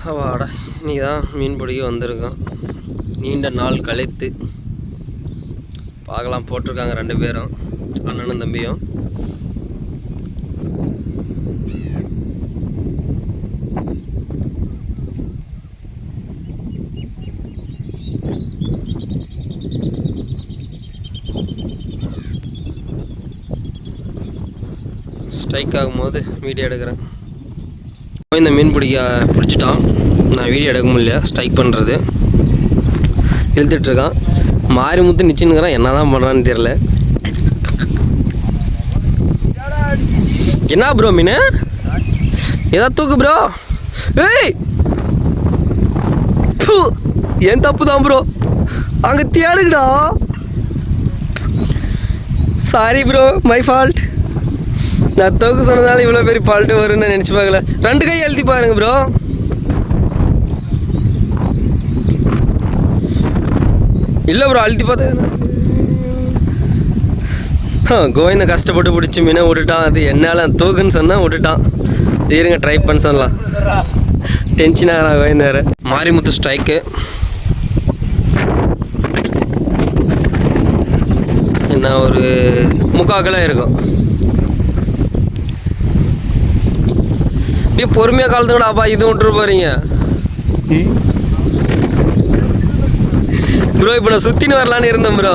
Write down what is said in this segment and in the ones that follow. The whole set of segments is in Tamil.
வாடா இன்றைக்கி தான் மீன் பிடிக்க வந்திருக்கோம். நீண்ட நாள் கழித்து பார்க்கலாம். போட்டிருக்காங்க 2 பேரும், அண்ணனும் தம்பியும். ஸ்ட்ரைக் ஆகும்போது வீடியோ எடுக்கிறேன். இந்த மீன் பிடிச்சிட்டான். நான் வீடியோ எடுக்க முடியல, ஸ்ட்ரைக் பண்ணுறது இழுத்துட்ருக்கான். மாரிமுத்து நிச்சுன்னுக்கிறான், என்ன தான் பண்ணுறான்னு தெரில. என்ன ப்ரோ மீன் ஏதாவது தூக்கு ப்ரோ. ஏய் ஏன் தப்பு தான் ப்ரோ, அங்கே தேடுங்கடா. Sorry bro, my fault. நான் தூக்கு சொன்னதால இவ்வளோ பெரிய ஃபால்ட்டு வரும்னு நினச்சி பார்க்கல. 2 கை அழுத்தி பாருங்க ப்ரோ. இல்லை ப்ரோ, அழுத்தி பார்த்தா கோவிந்த கஷ்டப்பட்டு பிடிச்சி மீனை விட்டுட்டான். அது என்னால் தூக்குன்னு சொன்னால் விட்டுட்டான். இருங்க ட்ரை பண்ண சொல்லலாம். டென்ஷனாக கோவிந்த வேறு. மாரிமுத்து ஸ்ட்ரைக்கு. என்ன ஒரு 3/4 கிலோ இருக்கும். இப்படியே பொறுமையாக கலந்துங்கடாப்பா, இது விட்டுரு போகிறீங்க ப்ரோ. இப்போ நான் சுற்றின்னு வரலான்னு இருந்தேன் ப்ரோ,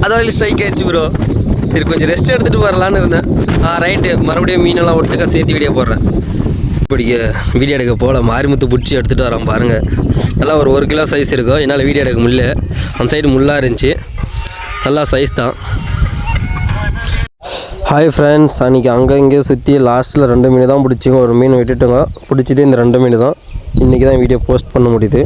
அதாவது ஸ்ட்ரைக் ஆயிடுச்சு ப்ரோ. சரி கொஞ்சம் ரெஸ்ட் எடுத்துகிட்டு வரலான்னு இருந்தேன். ரைட்டு, மறுபடியும் மீனெல்லாம் ஒட்டுக்கா சேர்த்து வீடியோ போடுறேன். இப்படிக்க வீடியோ எடுக்க போகல. மாரிமுத்து பிடிச்சி எடுத்துகிட்டு வரோம் பாருங்கள். எல்லாம் ஒரு 1 கிலோ சைஸ் இருக்கும். என்னால் வீடியோ எடுக்க முடியல, அந்த சைடு முள்ளாக இருந்துச்சு. நல்லா சைஸ் தான். ஹாய் ஃப்ரெண்ட்ஸ், அன்றைக்கி அங்கே இங்கே சுற்றி லாஸ்ட்டில் 2 மீன் தான் பிடிச்சிங்க. ஒரு மீன் விட்டுட்டோங்க. பிடிச்சதே இந்த 2 மீன் தான். இன்றைக்கி தான் வீடியோ போஸ்ட் பண்ண முடியுது.